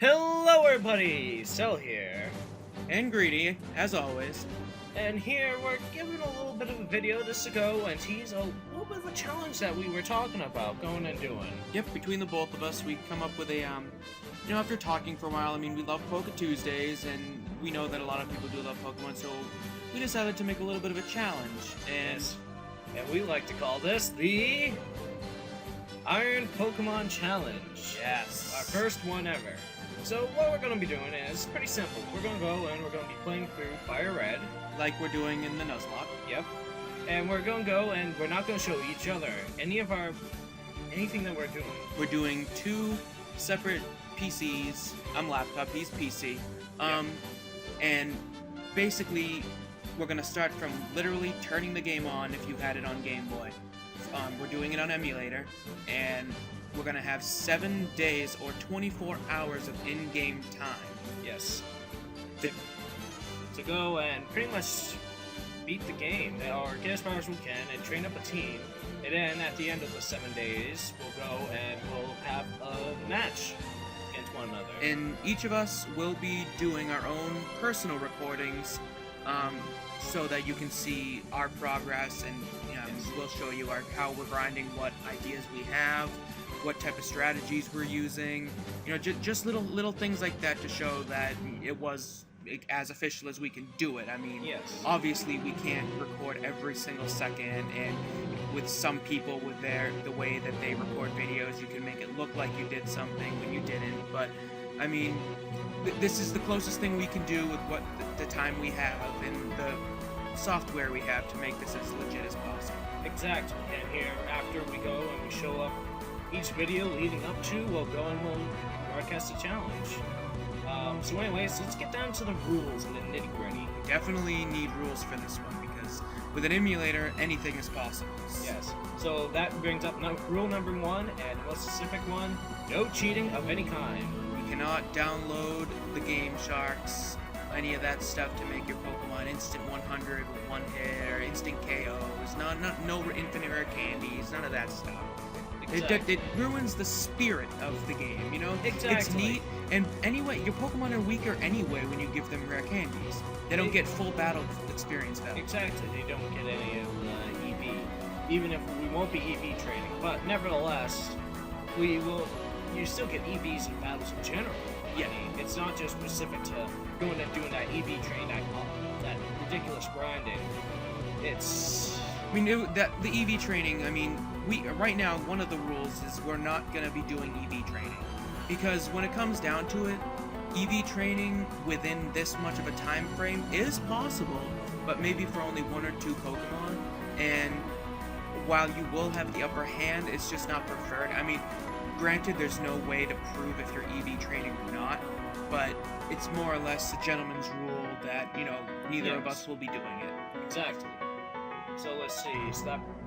Hello everybody, CEL here, And greedy, as always. and here we're giving a little bit of a video just to go and tease a little bit of a challenge that we were talking about going and doing. Yep, between the both of us, we come up with a, after talking for a while, we love Poke Tuesdays, and we know that a lot of people do love Pokemon, so we decided to make a little bit of a challenge, and... And we like to call this the Iron Pokemon Challenge. Yes. Our first one ever. So what we're going to be doing is pretty simple. We're going to go and we're going to be playing through Fire Red. Like we're doing in the Nuzlocke. Yep. And we're going to go and we're not going to show each other anything that we're doing. We're doing two separate PCs. I'm laptop, he's PC. And basically, we're going to start from literally turning the game on if you had it on Game Boy. We're doing it on emulator, and we're going to have 7 days or 24 hours of in-game time. Yes. To go and pretty much beat the game, or get as far as we can, and train up a team. And then at the end of the 7 days, we'll go and we'll have a match against one another. And each of us will be doing our own personal recordings, so that you can see our progress, and we'll show you how we're grinding, what ideas we have, what type of strategies we're using, just little things like that to show that it was as official as we can do it. Yes. Obviously we can't record every single second, and with some people with the way that they record videos, you can make it look like you did something when you didn't, but this is the closest thing we can do with what the time we have and the software we have to make this as legit as possible. Exactly. And here, after we go and we show up each video leading up to, we'll go and we'll broadcast a challenge. So anyways, let's get down to the rules and the nitty-gritty. We definitely need rules for this one, because with an emulator, anything is possible. Yes. So that brings up rule number 1, and the most specific one: no cheating of any kind. We cannot download the Game Sharks, any of that stuff to make your Pokemon instant 100 with one hit, or instant KOs, no infinite rare candies, none of that stuff. Exactly. It ruins the spirit of the game, Exactly. It's neat, and anyway, your Pokemon are weaker anyway when you give them rare candies. They don't get full battle experience value. Exactly, they don't get any of the EV, even if we won't be EV training. But nevertheless, you still get EVs in battles in general. Yeah. It's not just specific to going and doing that EV train, that ridiculous grinding. It's... the EV training, right now, one of the rules is we're not going to be doing EV training. Because when it comes down to it, EV training within this much of a time frame is possible, but maybe for only 1 or 2 Pokemon. And while you will have the upper hand, it's just not preferred. Granted, there's no way to prove if you're EV training or not, but it's more or less a gentleman's rule that, neither of us will be doing it. Exactly. So let's see,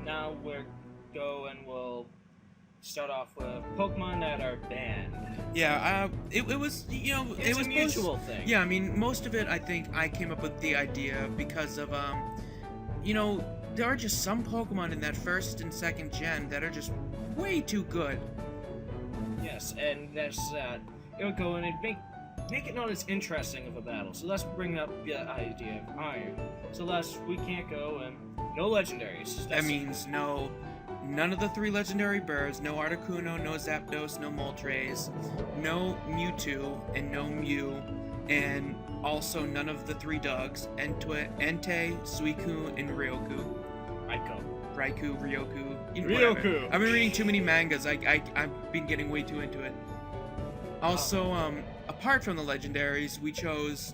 now we'll go and we'll start off with Pokemon that are banned. Yeah, it was, It's a mutual thing. Yeah, most of it, I think, I came up with the idea because of, there are just some Pokemon in that first and second gen that are just way too good. Yes, and that's that. It would go in and make it not as interesting of a battle. So let's bring up the idea of Iron. So we can't go and no legendaries. That means none of the 3 legendary birds, no Articuno, no Zapdos, no Moltres, no Mewtwo, and no Mew, and also none of the 3 dogs, Entei, Suicune, and Ryoku. Raikou, Ryoku. Ryoku! I've been reading too many mangas. I've been getting way too into it. Also, apart from the legendaries, we chose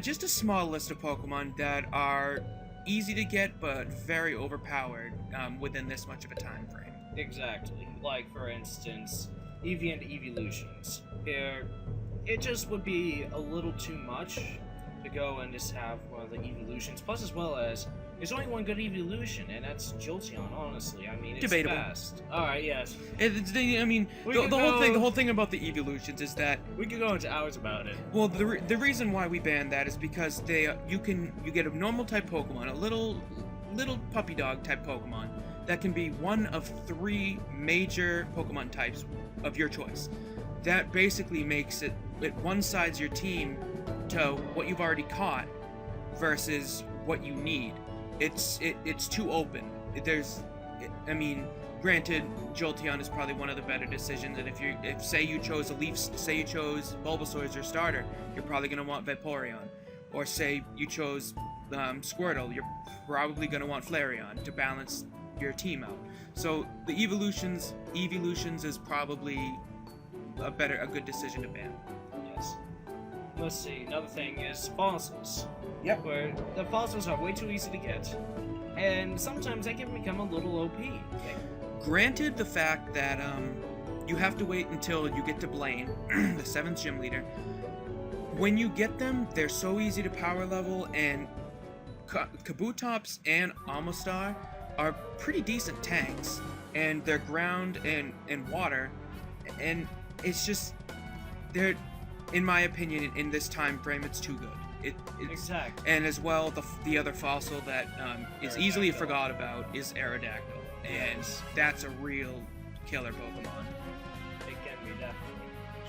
just a small list of Pokemon that are easy to get but very overpowered within this much of a time frame. Exactly. Like, for instance, Eevee and Evolutions. Here, it just would be a little too much to go and just have one of the Evolutions. Plus, as well as, there's only one good Evolution, and that's Jolteon, honestly. It's debatable. Fast. Alright, yes. The whole thing about the Evolutions is that we could go into hours about it. Well, the reason why we banned that is because you get a normal type Pokemon, a little puppy dog type Pokemon that can be one of 3 major Pokemon types of your choice. that basically makes it one-sides your team to what you've already caught versus what you need. It's too open. I mean, granted, Jolteon is probably one of the better decisions, and if say you chose Bulbasaur as your starter, you're probably going to want Vaporeon. Or say you chose Squirtle, you're probably going to want Flareon to balance your team out. So the evolutions is probably a good decision to ban. Yes. Let's see. Another thing is fossils. Yep. Where the fossils are way too easy to get, and sometimes they can become a little OP. Granted, the fact that you have to wait until you get to Blaine, the 7th gym leader. When you get them, they're so easy to power level, and Kabutops and Amistar are pretty decent tanks, and they're ground and water, and it's just, they're, in my opinion, in this time frame, it's too good. It's, exactly. And as well, the other fossil that is easily forgot about is Aerodactyl, and that's a real killer Pokemon. It can be, definitely.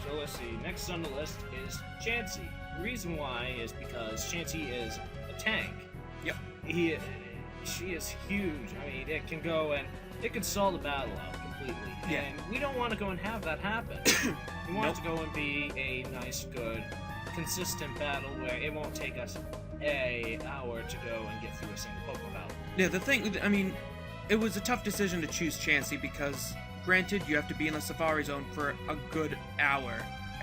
So let's see, next on the list is Chansey. The reason why is because Chansey is a tank. Yep. She is huge. I mean, it can go and it can stall the battle out completely. Yeah. And we don't want to go and have that happen. We want it to go and be a nice, good, consistent battle where it won't take us an hour to go and get through a single Pokemon battle. Yeah, the thing, I mean, it was a tough decision to choose Chansey because, granted, you have to be in the Safari Zone for a good hour.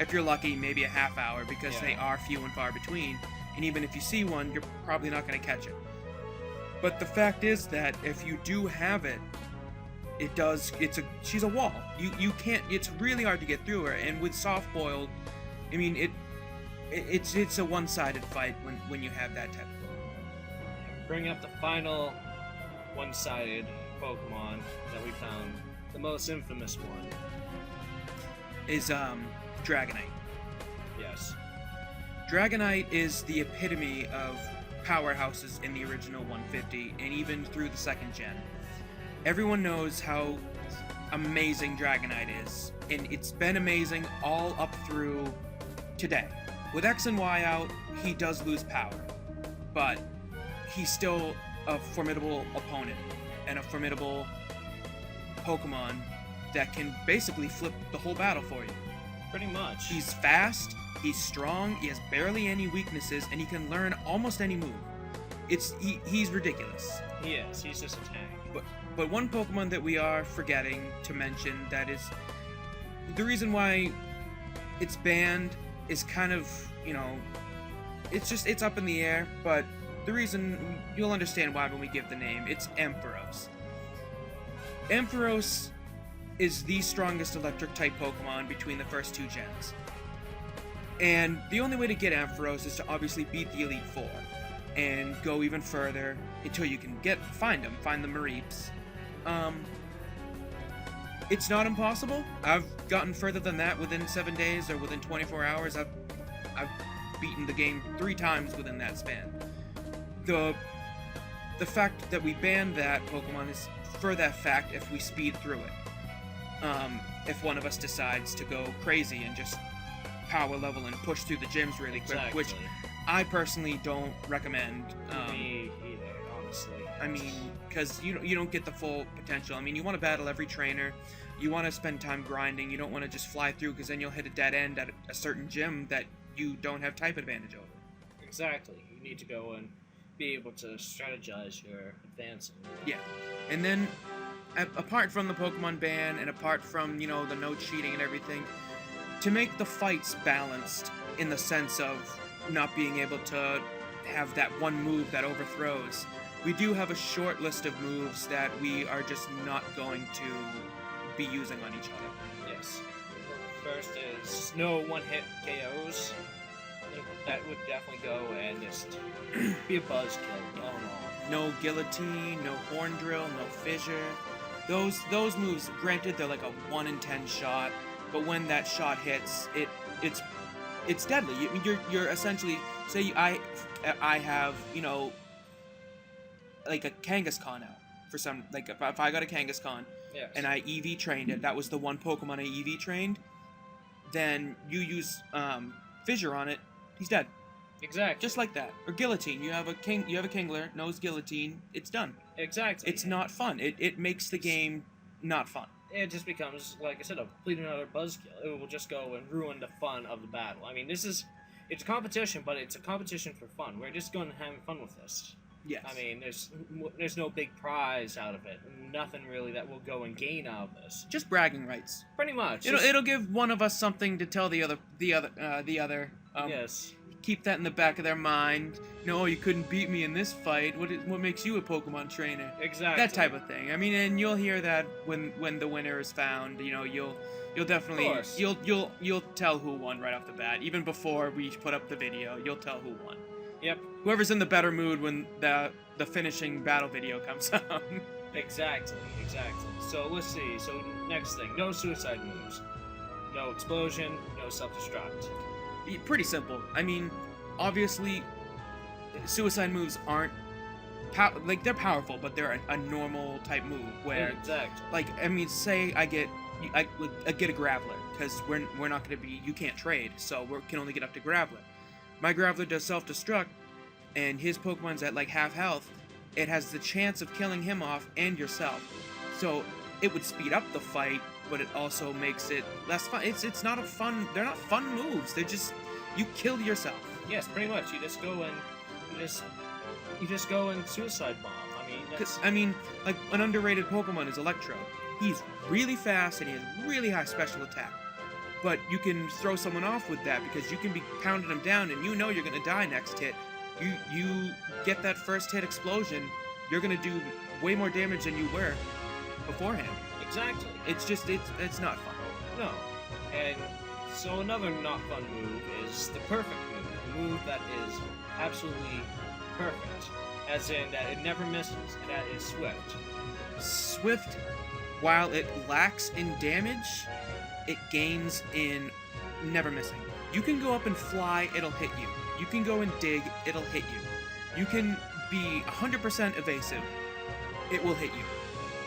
If you're lucky, maybe a half hour, because they are few and far between. And even if you see one, you're probably not going to catch it. But the fact is that if you do have it, she's a wall. You can't, it's really hard to get through her. And with Soft Boiled, I mean, it's a one-sided fight when you have that type of Pokemon. Bring up the final one-sided Pokemon that we found. The most infamous one is Dragonite. Yes. Dragonite is the epitome of powerhouses in the original 150 and even through the 2nd gen. Everyone knows how amazing Dragonite is, and it's been amazing all up through today. With X and Y out, he does lose power, but he's still a formidable opponent and a formidable Pokemon that can basically flip the whole battle for you. Pretty much. He's fast, he's strong, he has barely any weaknesses, and he can learn almost any move. He's ridiculous. He is. He's just a tank. But one Pokemon that we are forgetting to mention that is the reason why it's banned is kind of, it's up in the air, but the reason, you'll understand why when we give the name, it's Ampharos. Ampharos is the strongest electric type Pokemon between the first 2 gens. And the only way to get Ampharos is to obviously beat the Elite Four and go even further until you can find the Mareeps. It's not impossible. I've gotten further than that within 7 days or within 24 hours. I've beaten the game 3 times within that span. The fact that we banned that Pokemon is for that fact if we speed through it. If one of us decides to go crazy and just power level and push through the gyms really quick, which I personally don't recommend. Me either, honestly. I mean, because you don't get the full potential. I mean, you want to battle every trainer. You want to spend time grinding. You don't want to just fly through because then you'll hit a dead end at a certain gym that you don't have type advantage over. Exactly. You need to go and be able to strategize your advancing. Yeah. And then, apart from the Pokemon ban and apart from, the no cheating and everything, to make the fights balanced in the sense of not being able to have that one move that overthrows, we do have a short list of moves that we are just not going to be using on each other. Yes. First is no one-hit KOs. That would definitely go and just be a buzzkill going on. No Guillotine, no Horn Drill, no Fissure. Those moves, granted, they're like a 1 in 10 shot, but when that shot hits, it's deadly. You're essentially, say I have, like a Kangaskhan out for some, like if I got a Kangaskhan, yes, and I EV trained it, that was the one Pokemon I EV trained, then you use fissure on it, he's dead. Exactly. Just like that. Or guillotine. You have a Kingler, knows guillotine, it's done. Exactly. It's not fun. It makes the game not fun. It just becomes, like I said, a complete another buzzkill. It will just go and ruin the fun of the battle. I mean, it's a competition, but it's a competition for fun. We're just going to have fun with this. Yes. I mean, there's no big prize out of it. Nothing really that will go and gain out of this. Just bragging rights. Pretty much. It'll give one of us something to tell the other. Yes. Keep that in the back of their mind. No, you couldn't beat me in this fight. What makes you a Pokemon trainer? Exactly. That type of thing. I mean, and you'll hear that when the winner is found. You know, you'll definitely you'll tell who won right off the bat. Even before we put up the video, you'll tell who won. Yep. Whoever's in the better mood when the finishing battle video comes out. Exactly. So let's see. So next thing, no suicide moves, no explosion, no self-destruct. Pretty simple. I mean, obviously, suicide moves aren't they're powerful, but they're a normal type move where, exactly. Like, I mean, say I get a Graveler because we're not going to be, you can't trade, so we can only get up to Graveler. My Graveler does self-destruct, and his Pokemon's at like half health. It has the chance of killing him off and yourself, so it would speed up the fight, but it also makes it less fun. It's not a fun. They're not fun moves. They're just, you kill yourself. Yes, pretty much. You just go and suicide bomb. I mean, like an underrated Pokemon is Electro. He's really fast and he has really high special attack. But you can throw someone off with that because you can be pounding them down and you know you're gonna die next hit. You get that first hit explosion, you're gonna do way more damage than you were beforehand. Exactly. It's just it's not fun. No. And so another not fun move is the perfect move. The move that is absolutely perfect. As in that it never misses, and that is Swift. Swift, while it lacks in damage, it gains in never missing. You can go up and fly, it'll hit you. You can go and dig, it'll hit you. You can be 100% evasive, it will hit you.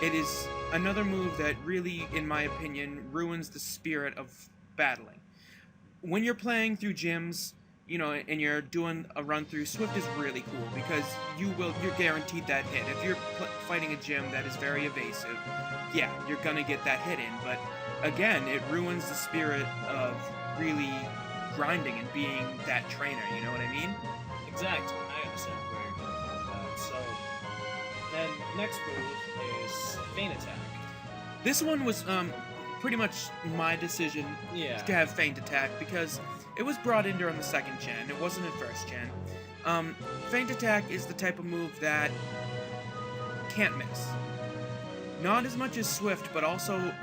It is another move that really, in my opinion, ruins the spirit of battling. When you're playing through gyms, you know, and you're doing a run through, Swift is really cool because you're guaranteed that hit. If you're fighting a gym that is very evasive, yeah, you're gonna get that hit in. But again, it ruins the spirit of really grinding and being that trainer. You know what I mean? Exactly. I understand where you're going with that. So then next move is Feint Attack. This one was pretty much my decision to have Feint Attack because it was brought in during the second gen. It wasn't in first gen. Feint Attack is the type of move that can't miss. Not as much as Swift, but also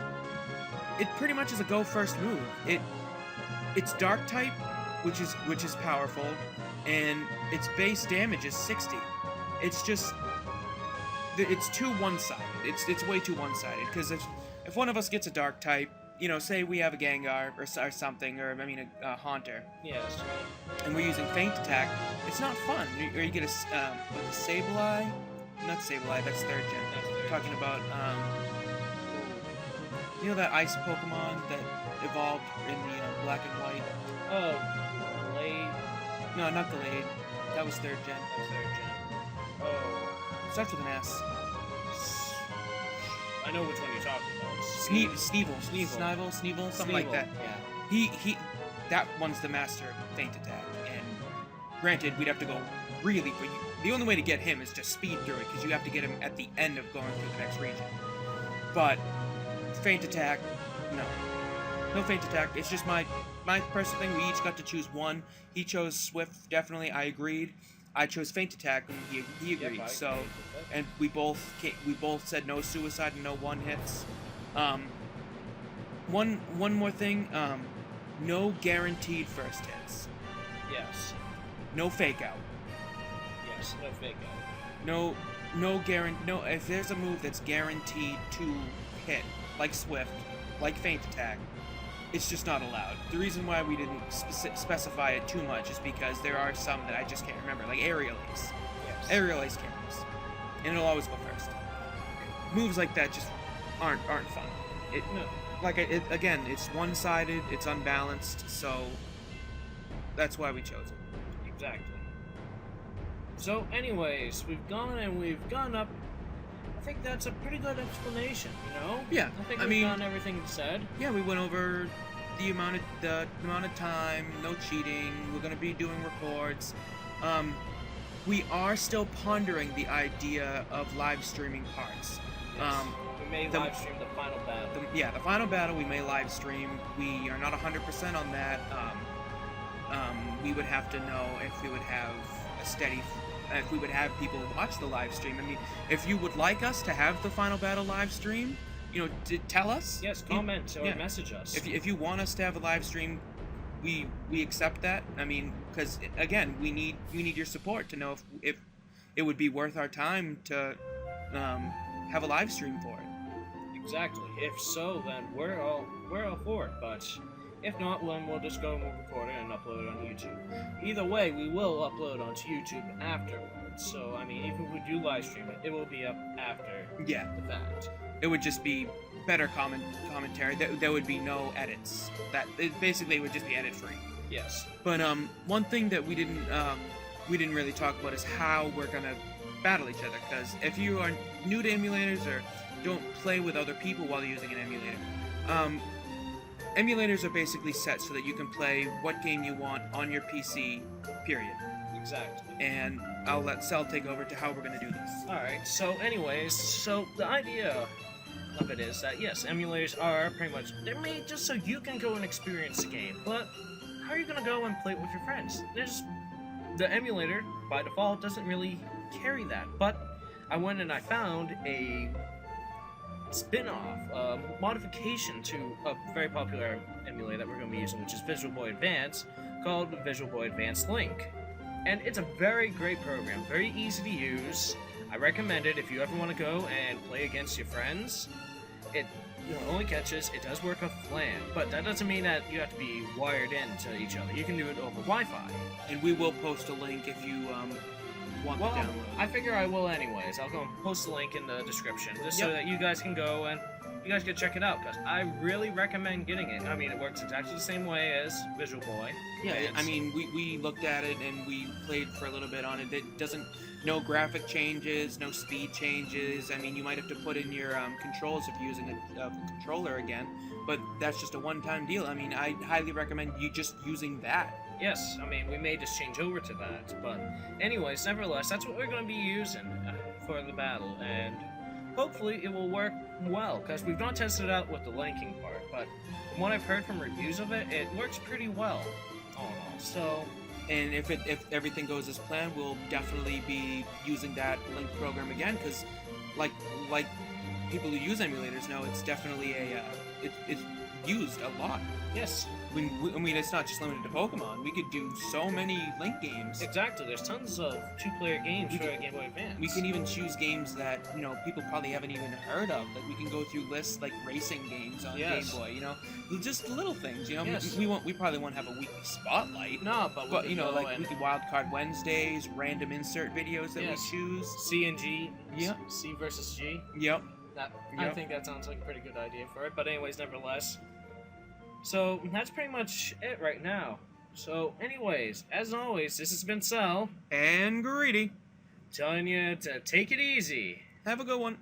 it pretty much is a go first move. It's Dark type, which is powerful, and its base damage is 60. It's just it's too one-sided. It's way too one-sided because if one of us gets a Dark type, you know, say we have a Gengar or something, or I mean a Haunter. Yeah, that's true. And we're using Feint Attack. It's not fun. Or you get a Sableye, not Sableye. That's third gen. Talking about you know that ice Pokemon that evolved in the black and white. Oh, Glade. No, not Glade. That was third gen. That's third gen. Oh, starts with an S. I know which one you're talking about. Sneevil, something like that. Yeah. He, that one's the master of Feint Attack. And granted, we'd have to go really, but the only way to get him is just speed through it because you have to get him at the end of going through the next region. But Feint Attack, no Feint Attack. It's just my personal thing. We each got to choose one. He chose Swift, definitely. I agreed. I chose Feint Attack, and he agreed. Yep, and we both said no suicide and no one hits. One more thing. No guaranteed first hits. Yes. No fake out. Yes. No fake out. No. If there's a move that's guaranteed to hit, like Swift, like Feint Attack, it's just not allowed. The reason why we didn't specify it too much is because there are some that I just can't remember, like Aerial Ace. Yes. Aerial Ace can't miss, and it'll always go first. Moves like that just aren't fun. again, it's one-sided, it's unbalanced, so that's why we chose it. Exactly. So, anyways, we've gone and we've gone up. I think that's a pretty good explanation, you know? Yeah, I think I we've mean, done everything said. yeah, we went over the amount of time, no cheating. We're gonna be doing records. We are still pondering the idea of live streaming parts. Yes. We may live stream the final battle. The final battle we may live stream. We are not 100% on that. We would have to know if we would have if we would have people watch the live stream. I mean, if you would like us to have the final battle live stream, you know, tell us. Yes, comment or message us. If you want us to have a live stream, we accept that. I mean, because again, we need your support to know if it would be worth our time to have a live stream for it. Exactly. If so, then we're all for it. But if not, then we'll just go and we'll record it and upload it on YouTube. Either way, we will upload onto YouTube afterwards. So I mean, even if we do live stream it, it will be up after the fact. It would just be better commentary. There would be no edits. Basically it would just be edit free. Yes. But one thing that we didn't really talk about is how we're gonna battle each other. Because if you are new to emulators or don't play with other people while using an emulator, emulators are basically set so that you can play what game you want on your PC. Period. Exactly. And I'll let CEL take over to how we're gonna do this. Alright, so anyways, the idea of it is that yes, emulators are pretty much, they're made just so you can go and experience the game, but how are you gonna go and play it with your friends? The emulator, by default, doesn't really carry that, but I went and I found a spin-off, modification to a very popular emulator that we're going to be using, which is Visual Boy Advance, called Visual Boy Advance Link. And it's a very great program, very easy to use. I recommend it if you ever want to go and play against your friends. It only catches, it does work off LAN, but that doesn't mean that you have to be wired into each other. You can do it over Wi-Fi. And we will post a link if you want to download. I figure I will anyways. I'll go and post the link in the description, just so that you guys can go and you guys can check it out, because I really recommend getting it. I mean, it works exactly the same way as Visual Boy. Yeah, I mean, we looked at it and we played for a little bit on it. It doesn't, no graphic changes, no speed changes. I mean, you might have to put in your controls if you're using a controller again, but that's just a one-time deal. I mean, I highly recommend you just using that. Yes, I mean, we may just change over to that, but anyways, nevertheless, that's what we're going to be using for the battle, and hopefully it will work well, because we've not tested it out with the linking part, but from what I've heard from reviews of it, it works pretty well, all in all, so... And if everything goes as planned, we'll definitely be using that link program again, because like people who use emulators know, it's definitely it's used a lot. Yes. I mean, it's not just limited to Pokemon. We could do so many Link games. Exactly. There's tons of two-player games for Game Boy Advance. We can even choose games that, you know, people probably haven't even heard of. Like, we can go through lists like racing games on Game Boy, you know? Just little things, you know? Yes. We probably won't have a weekly spotlight. No, but you know, like weekly Wildcard Wednesdays, random insert videos that we choose. C and G. Yep. C versus G. Yep. I think that sounds like a pretty good idea for it, but anyways, nevertheless. So, that's pretty much it right now. So, anyways, as always, this has been CEL. And Greedy. Telling you to take it easy. Have a good one.